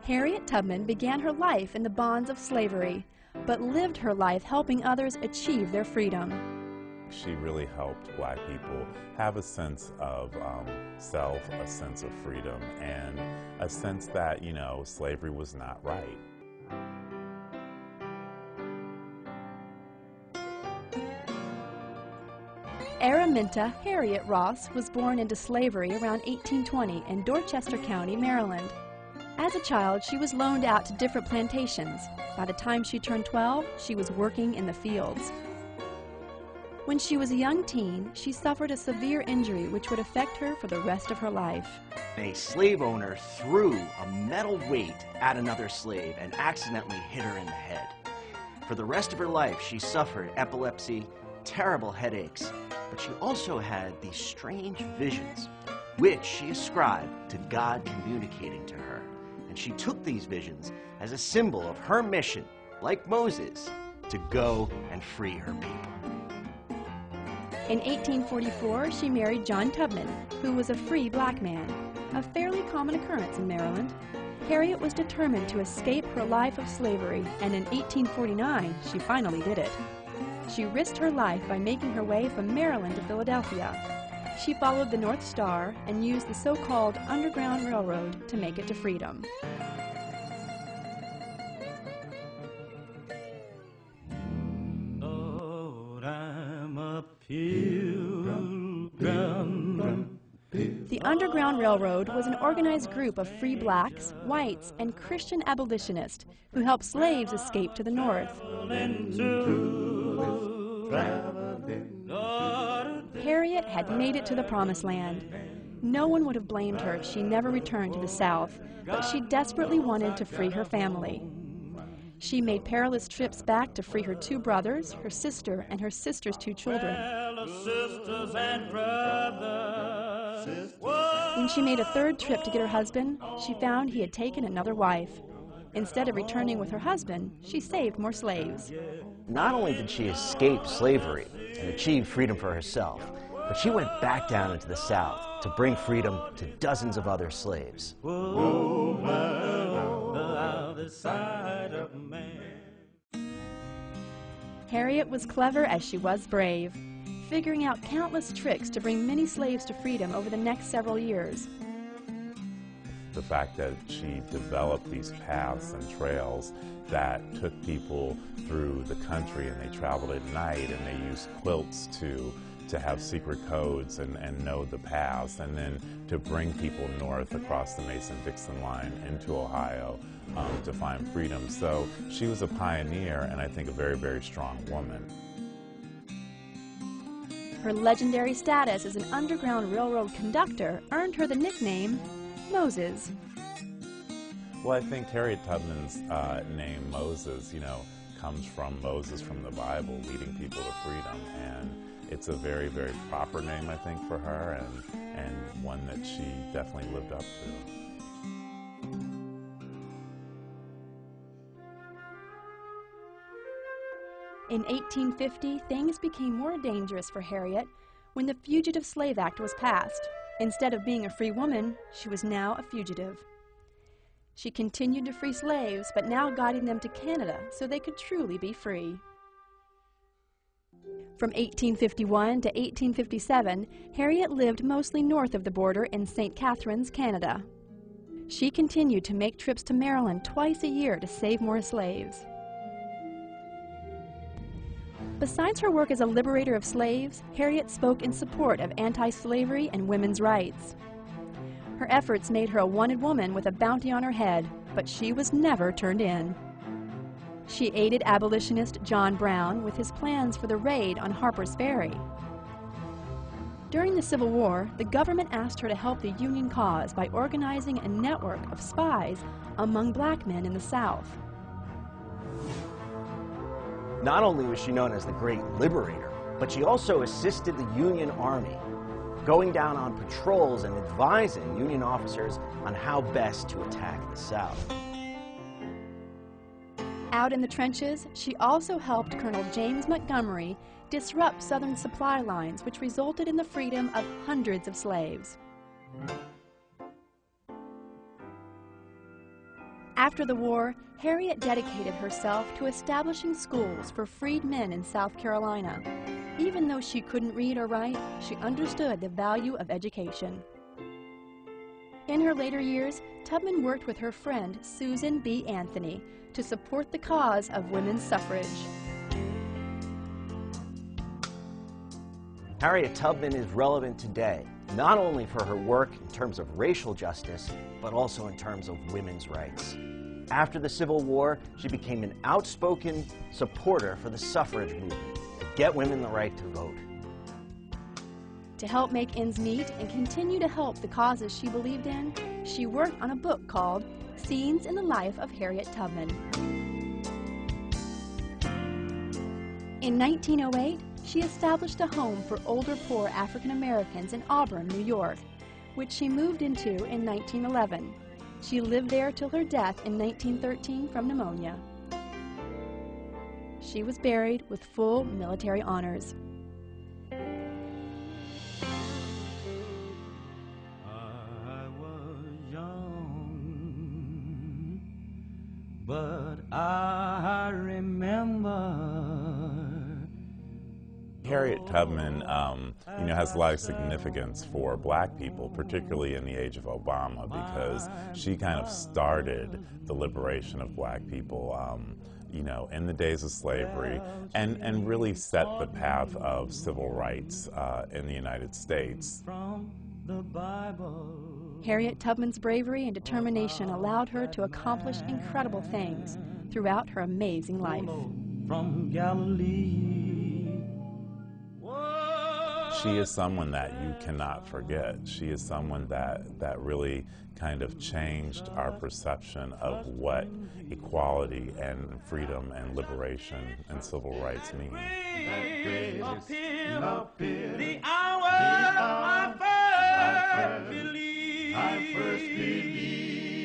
Harriet Tubman began her life in the bonds of slavery, but lived her life helping others achieve their freedom. She really helped black people have a sense of self, a sense of freedom, and a sense that, you know, slavery was not right. Araminta Harriet Ross was born into slavery around 1820 in Dorchester County, Maryland. As a child, she was loaned out to different plantations. By the time she turned 12, she was working in the fields. When she was a young teen, she suffered a severe injury which would affect her for the rest of her life. A slave owner threw a metal weight at another slave and accidentally hit her in the head. For the rest of her life, she suffered epilepsy, terrible headaches, but she also had these strange visions, which she ascribed to God communicating to her. And she took these visions as a symbol of her mission, like Moses, to go and free her people. In 1844, she married John Tubman, who was a free black man, a fairly common occurrence in Maryland. Harriet was determined to escape her life of slavery, and in 1849, she finally did it. She risked her life by making her way from Maryland to Philadelphia. She followed the North Star and used the so-called Underground Railroad to make it to freedom. Lord, I'm a pilgrim. The Underground Railroad was an organized group of free blacks, whites, and Christian abolitionists who helped slaves escape to the North. Harriet had made it to the Promised Land. No one would have blamed her if she never returned to the South, but she desperately wanted to free her family. She made perilous trips back to free her 2 brothers, her sister, and her sister's 2 children. When she made a 3rd trip to get her husband, she found he had taken another wife. Instead of returning with her husband, she saved more slaves. Not only did she escape slavery and achieve freedom for herself, but she went back down into the South to bring freedom to dozens of other slaves. Harriet was clever as she was brave, figuring out countless tricks to bring many slaves to freedom over the next several years. The fact that she developed these paths and trails that took people through the country, and they traveled at night, and they used quilts to have secret codes and know the paths, and then to bring people north across the Mason-Dixon line into Ohio to find freedom. So she was a pioneer, and I think a very, very strong woman. Her legendary status as an Underground Railroad conductor earned her the nickname Moses. Well, I think Harriet Tubman's name, Moses, you know, comes from Moses from the Bible, leading people to freedom. And it's a very, very proper name, I think, for her, and one that she definitely lived up to. In 1850, things became more dangerous for Harriet when the Fugitive Slave Act was passed. Instead of being a free woman, she was now a fugitive. She continued to free slaves, but now guiding them to Canada so they could truly be free. From 1851 to 1857, Harriet lived mostly north of the border in St. Catharines, Canada. She continued to make trips to Maryland twice a year to save more slaves. Besides her work as a liberator of slaves, Harriet spoke in support of anti-slavery and women's rights. Her efforts made her a wanted woman with a bounty on her head, but she was never turned in. She aided abolitionist John Brown with his plans for the raid on Harper's Ferry. During the Civil War, the government asked her to help the Union cause by organizing a network of spies among black men in the South. Not only was she known as the Great Liberator, but she also assisted the Union Army, going down on patrols and advising Union officers on how best to attack the South. Out in the trenches, she also helped Colonel James Montgomery disrupt Southern supply lines, which resulted in the freedom of hundreds of slaves. After the war, Harriet dedicated herself to establishing schools for freed men in South Carolina. Even though she couldn't read or write, she understood the value of education. In her later years, Tubman worked with her friend Susan B. Anthony to support the cause of women's suffrage. Harriet Tubman is relevant today, not only for her work in terms of racial justice, but also in terms of women's rights. After the Civil War, she became an outspoken supporter for the suffrage movement to get women the right to vote. To help make ends meet and continue to help the causes she believed in, she worked on a book called Scenes in the Life of Harriet Tubman. In 1908, she established a home for older poor African Americans in Auburn, New York, which she moved into in 1911. She lived there till her death in 1913 from pneumonia. She was buried with full military honors. But I remember. Harriet Tubman, has a lot of significance for black people, particularly in the age of Obama, because she kind of started the liberation of black people, in the days of slavery, and really set the path of civil rights in the United States. From the Bible. Harriet Tubman's bravery and determination allowed her to accomplish incredible things throughout her amazing life. From Galilee. She is someone that you cannot forget. She is someone that really kind of changed our perception of what equality and freedom and liberation and civil rights mean. The hour I first believed.